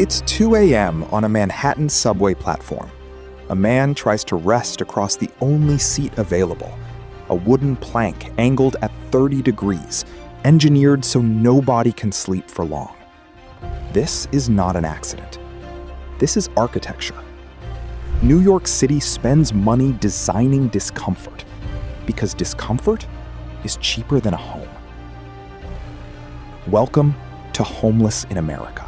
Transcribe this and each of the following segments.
It's 2 a.m. on a Manhattan subway platform. A man tries to rest across the only seat available, a wooden plank angled at 30 degrees, engineered so nobody can sleep for long. This is not an accident. This is architecture. New York City spends money designing discomfort, because discomfort is cheaper than a home. Welcome to Homeless in America.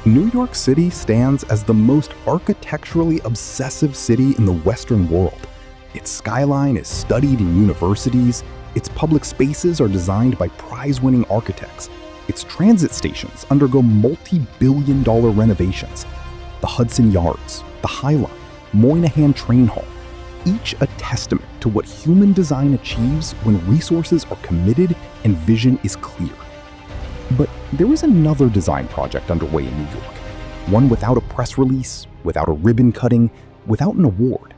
New York City stands as the most architecturally obsessive city in the Western world. Its skyline is studied in universities, its public spaces are designed by prize-winning architects, its transit stations undergo multi-billion-dollar renovations. The Hudson Yards, the High Line, Moynihan Train Hall, each a testament to what human design achieves when resources are committed and vision is clear. But there is another design project underway in New York, one without a press release, without a ribbon cutting, without an award.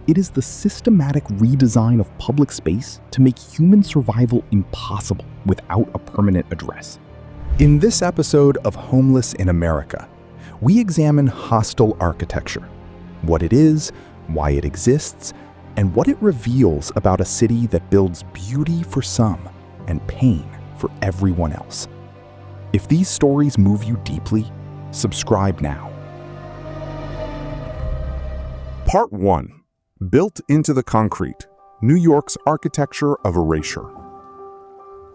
It is the systematic redesign of public space to make human survival impossible without a permanent address. In this episode of Homeless in America, we examine hostile architecture, what it is, why it exists, and what it reveals about a city that builds beauty for some and pain for everyone else. If these stories move you deeply, subscribe now. Part 1. Built into the Concrete, New York's Architecture of Erasure.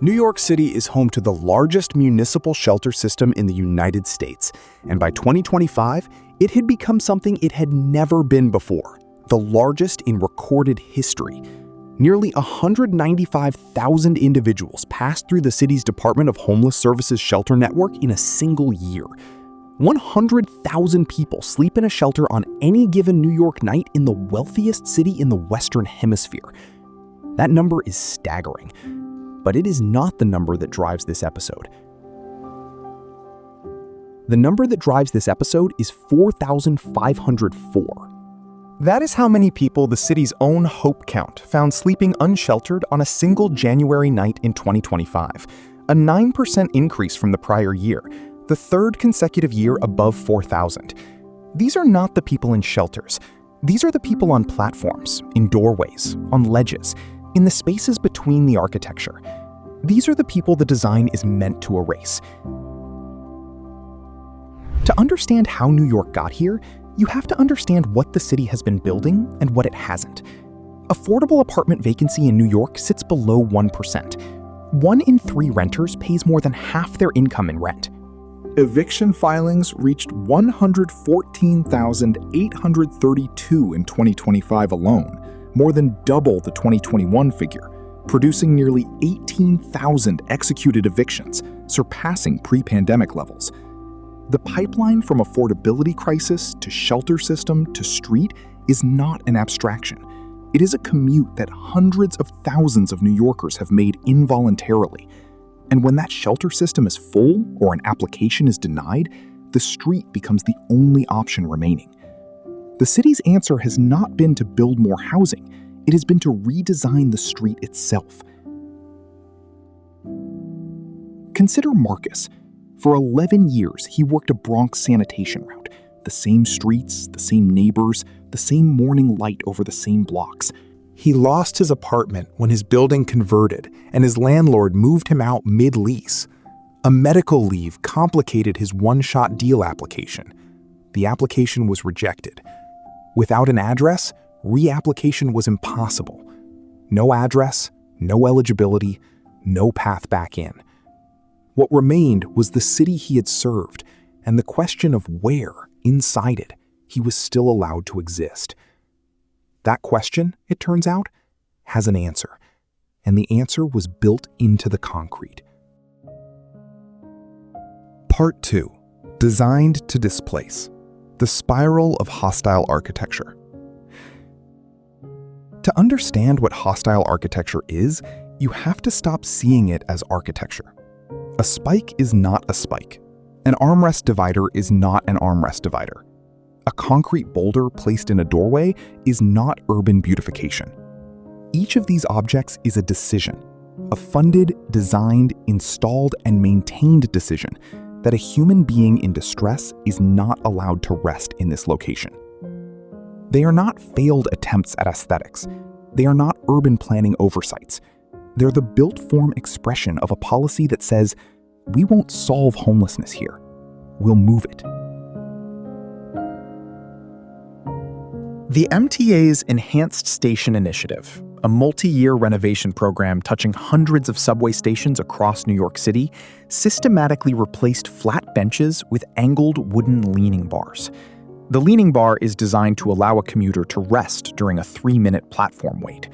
New York City is home to the largest municipal shelter system in the United States, and by 2025, it had become something it had never been before, the largest in recorded history. Nearly 195,000 individuals passed through the city's Department of Homeless Services shelter network in a single year. 100,000 people sleep in a shelter on any given New York night in the wealthiest city in the Western Hemisphere. That number is staggering, but it is not the number that drives this episode. The number that drives this episode is 4,504. That is how many people the city's own Hope Count found sleeping unsheltered on a single January night in 2025, a 9% increase from the prior year, the third consecutive year above 4,000. These are not the people in shelters. These are the people on platforms, in doorways, on ledges, in the spaces between the architecture. These are the people the design is meant to erase. To understand how New York got here, you have to understand what the city has been building and what it hasn't. Affordable apartment vacancy in New York sits below 1%. 1 in 3 renters pays more than half their income in rent. Eviction filings reached 114,832 in 2025 alone, more than double the 2021 figure, producing nearly 18,000 executed evictions, surpassing pre-pandemic levels. The pipeline from affordability crisis to shelter system to street is not an abstraction. It is a commute that hundreds of thousands of New Yorkers have made involuntarily. And when that shelter system is full or an application is denied, the street becomes the only option remaining. The city's answer has not been to build more housing. It has been to redesign the street itself. Consider Marcus. For 11 years, he worked a Bronx sanitation route. The same streets, the same neighbors, the same morning light over the same blocks. He lost his apartment when his building converted and his landlord moved him out mid-lease. A medical leave complicated his one-shot deal application. The application was rejected. Without an address, reapplication was impossible. No address, no eligibility, no path back in. What remained was the city he had served, and the question of where, inside it, he was still allowed to exist. That question, it turns out, has an answer, and the answer was built into the concrete. Part 2. Designed to Displace. The Spiral of Hostile Architecture. To understand what hostile architecture is, you have to stop seeing it as architecture. A spike is not a spike. An armrest divider is not an armrest divider. A concrete boulder placed in a doorway is not urban beautification. Each of these objects is a decision, a funded, designed, installed, and maintained decision, that a human being in distress is not allowed to rest in this location. They are not failed attempts at aesthetics. They are not urban planning oversights. They're the built-form expression of a policy that says, we won't solve homelessness here. We'll move it. The MTA's Enhanced Station Initiative, a multi-year renovation program touching hundreds of subway stations across New York City, systematically replaced flat benches with angled wooden leaning bars. The leaning bar is designed to allow a commuter to rest during a 3-minute platform wait.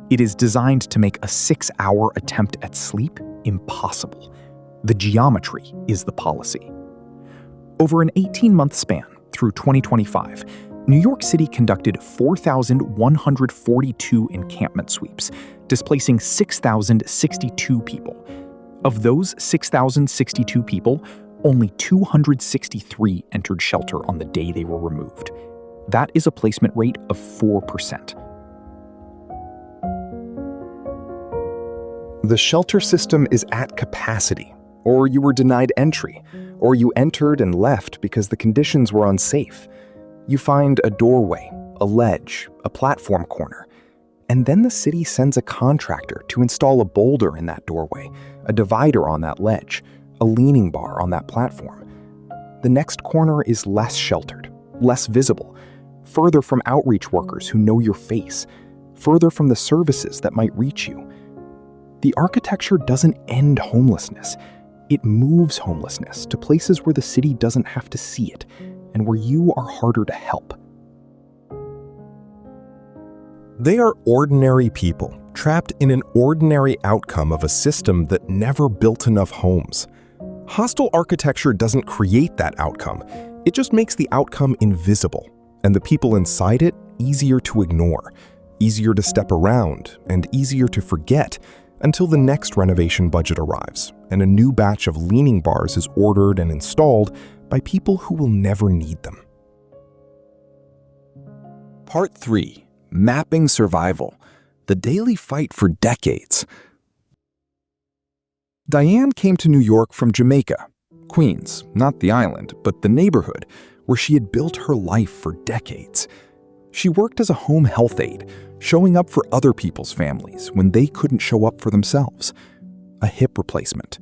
It is designed to make a 6-hour attempt at sleep impossible. The geometry is the policy. Over an 18-month span, through 2025, New York City conducted 4,142 encampment sweeps, displacing 6,062 people. Of those 6,062 people, only 263 entered shelter on the day they were removed. That is a placement rate of 4%. The shelter system is at capacity, or you were denied entry, or you entered and left because the conditions were unsafe. You find a doorway, a ledge, a platform corner, and then the city sends a contractor to install a boulder in that doorway, a divider on that ledge, a leaning bar on that platform. The next corner is less sheltered, less visible, further from outreach workers who know your face, further from the services that might reach you. The architecture doesn't end homelessness. It moves homelessness to places where the city doesn't have to see it, and where you are harder to help. They are ordinary people, trapped in an ordinary outcome of a system that never built enough homes. Hostile architecture doesn't create that outcome, it just makes the outcome invisible, and the people inside it easier to ignore, easier to step around, and easier to forget until the next renovation budget arrives, and a new batch of leaning bars is ordered and installed by people who will never need them. Part 3. Mapping Survival. The daily fight for decades. Diane came to New York from Jamaica, Queens, not the island, but the neighborhood, where she had built her life for decades. She worked as a home health aide, showing up for other people's families when they couldn't show up for themselves. A hip replacement,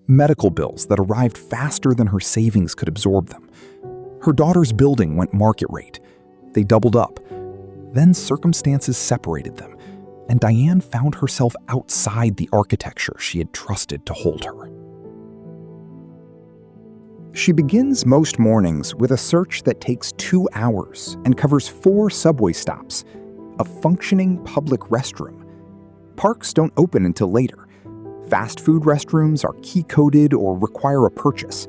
medical bills that arrived faster than her savings could absorb them. Her daughter's building went market rate. They doubled up. Then circumstances separated them, and Diane found herself outside the architecture she had trusted to hold her. She begins most mornings with a search that takes 2 hours and covers 4 subway stops, a functioning public restroom. Parks don't open until later. Fast food restrooms are key-coded or require a purchase.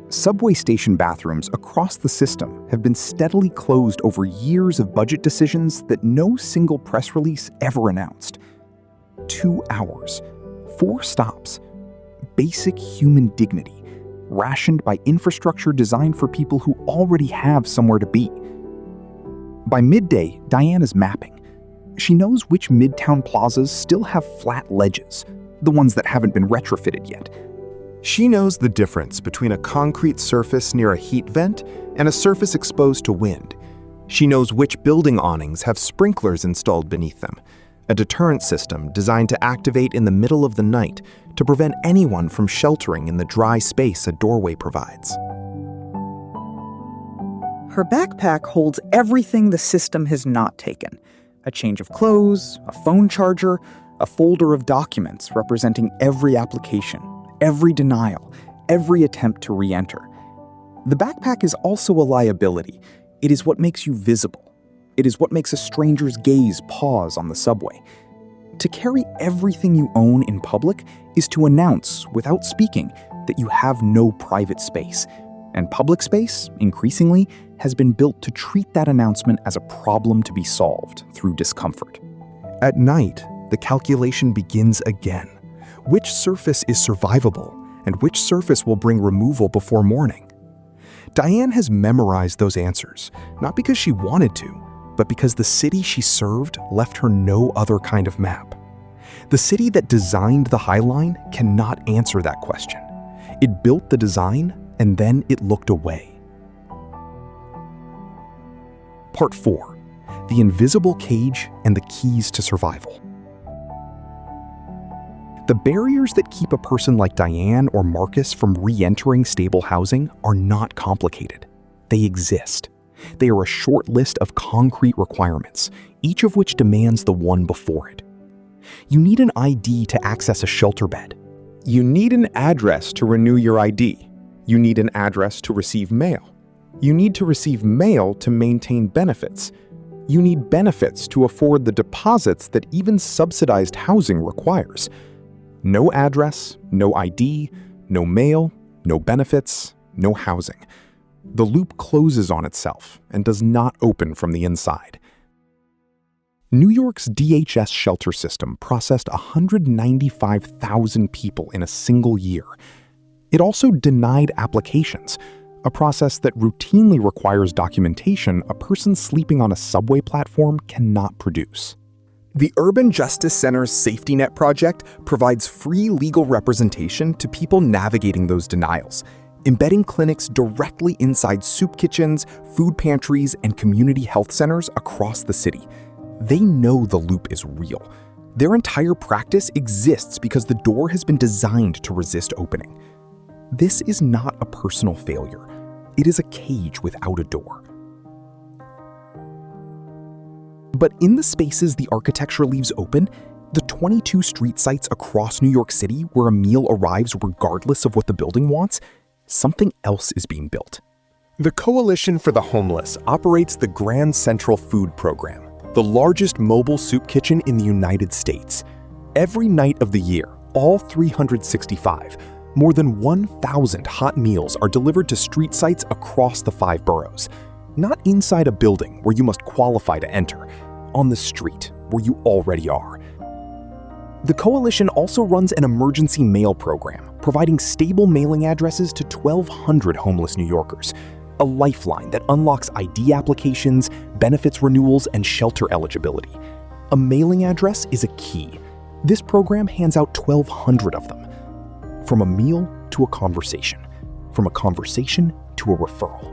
Subway station bathrooms across the system have been steadily closed over years of budget decisions that no single press release ever announced. 2 hours, 4 stops, basic human dignity, rationed by infrastructure designed for people who already have somewhere to be. By midday, Diane is mapping. She knows which midtown plazas still have flat ledges, the ones that haven't been retrofitted yet. She knows the difference between a concrete surface near a heat vent and a surface exposed to wind. She knows which building awnings have sprinklers installed beneath them, a deterrent system designed to activate in the middle of the night to prevent anyone from sheltering in the dry space a doorway provides. Her backpack holds everything the system has not taken. A change of clothes, a phone charger, a folder of documents representing every application, every denial, every attempt to re-enter. The backpack is also a liability. It is what makes you visible. It is what makes a stranger's gaze pause on the subway. To carry everything you own in public is to announce, without speaking, that you have no private space. And public space, increasingly, has been built to treat that announcement as a problem to be solved through discomfort. At night, the calculation begins again. Which surface is survivable, and which surface will bring removal before morning? Diane has memorized those answers, not because she wanted to, but because the city she served left her no other kind of map. The city that designed the High Line cannot answer that question. It built the design, and then it looked away. Part 4. The invisible cage and the keys to survival. The barriers that keep a person like Diane or Marcus from re-entering stable housing are not complicated. They exist. They are a short list of concrete requirements, each of which demands the one before it. You need an ID to access a shelter bed. You need an address to renew your ID. You need an address to receive mail. You need to receive mail to maintain benefits. You need benefits to afford the deposits that even subsidized housing requires. No address, no ID, no mail, no benefits, no housing. The loop closes on itself and does not open from the inside. New York's DHS shelter system processed 195,000 people in a single year. It also denied applications, a process that routinely requires documentation a person sleeping on a subway platform cannot produce. The Urban Justice Center's Safety Net project provides free legal representation to people navigating those denials, embedding clinics directly inside soup kitchens, food pantries, and community health centers across the city. They know the loop is real. Their entire practice exists because the door has been designed to resist opening. This is not a personal failure. It is a cage without a door. But in the spaces the architecture leaves open, the 22 street sites across New York City where a meal arrives regardless of what the building wants, something else is being built. The Coalition for the Homeless operates the Grand Central Food Program, the largest mobile soup kitchen in the United States. Every night of the year, all 365, more than 1,000 hot meals are delivered to street sites across the 5 boroughs. Not inside a building where you must qualify to enter, on the street where you already are. The Coalition also runs an emergency mail program, providing stable mailing addresses to 1,200 homeless New Yorkers, a lifeline that unlocks ID applications, benefits renewals, and shelter eligibility. A mailing address is a key. This program hands out 1,200 of them. From a meal to a conversation. From a conversation to a referral.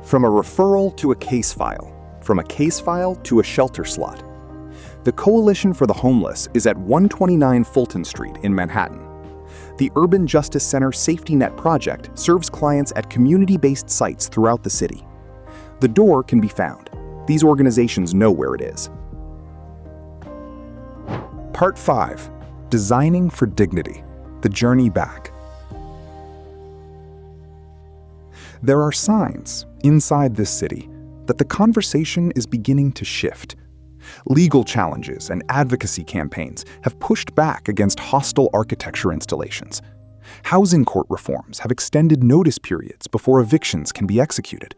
From a referral to a case file. From a case file to a shelter slot. The Coalition for the Homeless is at 129 Fulton Street in Manhattan. The Urban Justice Center Safety Net project serves clients at community-based sites throughout the city. The door can be found. These organizations know where it is. Part 5. Designing for Dignity. The Journey Back. There are signs inside this city that the conversation is beginning to shift. Legal challenges and advocacy campaigns have pushed back against hostile architecture installations. Housing court reforms have extended notice periods before evictions can be executed.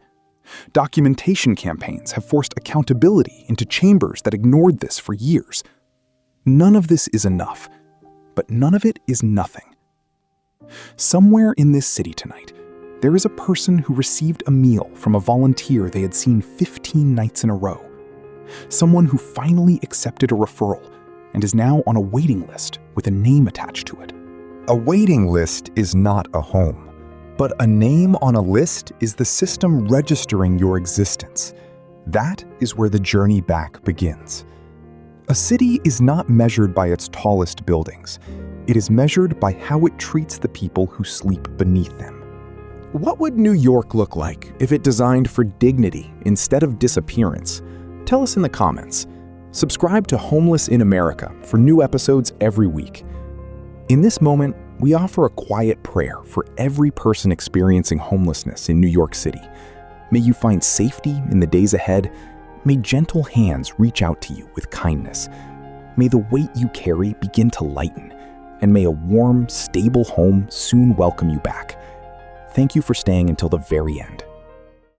Documentation campaigns have forced accountability into chambers that ignored this for years. None of this is enough, but none of it is nothing. Somewhere in this city tonight, there is a person who received a meal from a volunteer they had seen 15 nights in a row. Someone who finally accepted a referral and is now on a waiting list with a name attached to it. A waiting list is not a home, but a name on a list is the system registering your existence. That is where the journey back begins. A city is not measured by its tallest buildings. It is measured by how it treats the people who sleep beneath them. What would New York look like if it designed for dignity instead of disappearance? Tell us in the comments. Subscribe to Homeless in America for new episodes every week. In this moment, we offer a quiet prayer for every person experiencing homelessness in New York City. May you find safety in the days ahead. May gentle hands reach out to you with kindness. May the weight you carry begin to lighten, and may a warm, stable home soon welcome you back. Thank you for staying until the very end.